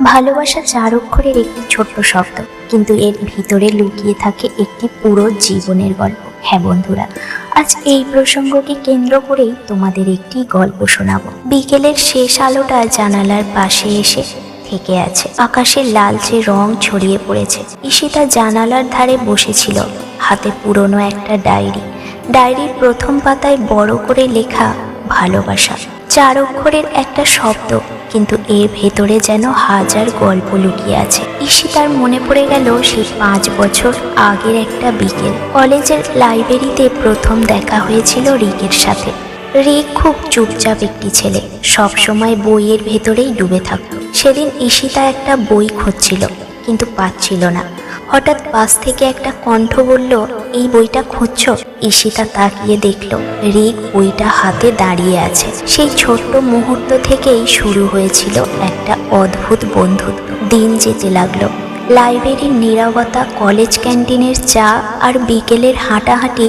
ভালোবাসা 4 অক্ষরের একটি ছোট্ট শব্দ, কিন্তু এর ভিতরে লুকিয়ে থাকে একটি পুরো জীবনের গল্প। হ্যাঁ বন্ধুরা, আজ এই প্রসঙ্গকে কেন্দ্র করেই তোমাদের একটি গল্প শোনাবো। বিকেলের শেষ আলোটা জানালার পাশে এসে থেকে আছে, আকাশের লালচে রং ছড়িয়ে পড়েছে। ঈশিতা জানালার ধারে বসেছিল, হাতে পুরনো একটা ডায়েরির প্রথম পাতায় বড় করে লেখা ভালোবাসা। 4 অক্ষরের একটা শব্দ, কিন্তু এর ভেতরে যেন হাজার গল্প লুকিয়ে আছে। ঈশিতার মনে পড়ে গেল সেই 5 বছর আগের একটা বিকেল। কলেজের লাইব্রেরিতে প্রথম দেখা হয়েছিল রিকের সাথে। রিক খুব চুপচাপ একটি ছেলে, সব সময় বইয়ের ভেতরেই ডুবে থাকত। সেদিন ঈশিতা একটা বই খুঁজছিল, কিন্তু পাচ্ছিল না। হঠাৎ পাশ থেকে একটা কণ্ঠ বলল, এই বইটা খুঁজছো? ঈশিতা তাকিয়ে দেখল রিক বইটা হাতে দাঁড়িয়ে আছে। সেই ছোট্ট মুহূর্ত থেকেই শুরু হয়েছিল একটা অদ্ভুত বন্ধুত্ব। দিন যেতে লাগলো। লাইব্রেরির নীরবতা, কলেজ ক্যান্টিনের চা আর বিকেলের হাঁটাহাঁটি,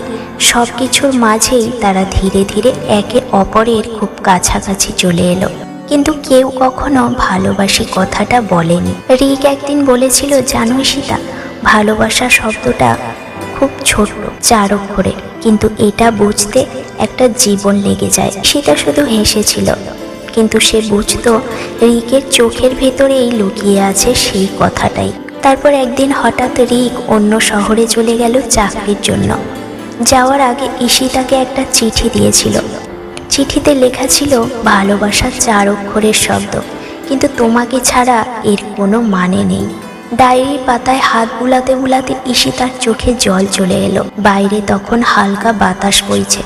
সব কিছুর মাঝেই তারা ধীরে ধীরে একে অপরের খুব কাছাকাছি চলে এলো। কিন্তু কেউ কখনো ভালোবাসি কথাটা বলেনি। রিক একদিন বলেছিল, জানো ঈশিতা, ভালোবাসা শব্দটা খুব ছোট্ট, 4 অক্ষরের, কিন্তু এটা বুঝতে একটা জীবন লেগে যায়। ঈশিতা শুধু হেসেছিল, কিন্তু সে বুঝতো রিকের চোখের ভেতরেই লুকিয়ে আছে সেই কথাটাই। তারপর একদিন হঠাৎ রিক অন্য শহরে চলে গেল চাকরির জন্য। যাওয়ার আগে ঈশিতাকে একটা চিঠি দিয়েছিল। চিঠিতে লেখা ছিল, ভালোবাসা 4 অক্ষরের শব্দ, কিন্তু তোমাকে ছাড়া এর কোনো মানে নেই। ডায়েরির পাতায় হাত বুলাতে বুলাতে ঈশিতার চোখে জল চলে এলো। বাইরে তখন হালকা বাতাস বইছে।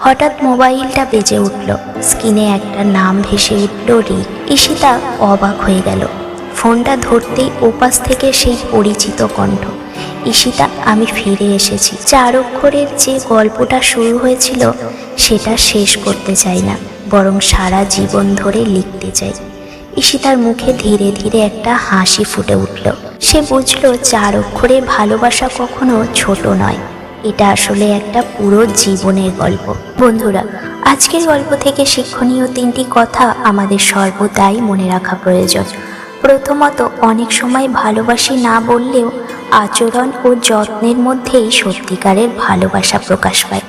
হঠাৎ মোবাইলটা বেজে উঠল। স্ক্রিনে একটা নাম ভেসে উঠল, রিক। ঈশিতা অবাক হয়ে গেল। ফোনটা ধরতেই ওপাশ থেকে সেই পরিচিত কণ্ঠ, ঈশিতা, আমি ফিরে এসেছি। 4 অক্ষরের যে গল্পটা শুরু হয়েছিল সেটা শেষ করতে চাই না, বরং সারা জীবন ধরে লিখতে চাই। ঈশিতার মুখে ধীরে ধীরে একটা হাসি ফুটে উঠল। সে বুঝল 4 অক্ষরের ভালোবাসা কখনো ছোট নয়, এটা আসলে একটা পুরো জীবনের গল্প। বন্ধুরা, আজকের গল্প থেকে শিক্ষণীয় 3টি কথা আমাদের সর্বদাই মনে রাখা প্রয়োজন। প্রথমত, অনেক সময় ভালোবাসি না বললেও আচরণ ও যত্নের মধ্যেই সত্যিকারের ভালোবাসা প্রকাশ পায়।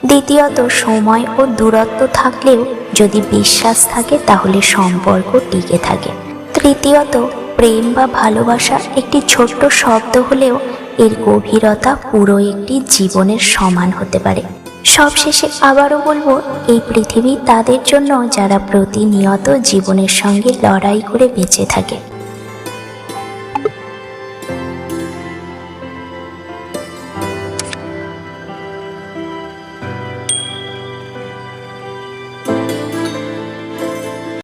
দ্বিতীয়ত, সময় ও দূরত্ব থাকলেও যদি বিশ্বাস থাকে তাহলে সম্পর্ক টিকে থাকে। তৃতীয়ত, প্রেম বা ভালোবাসা একটি ছোট্ট শব্দ হলেও এর গভীরতা পুরো একটি জীবনের সমান হতে পারে। সবশেষে আবারও বলবো, এই পৃথিবী তাদের জন্য যারা প্রতিনিয়ত জীবনের সঙ্গে লড়াই করে বেঁচে থাকে।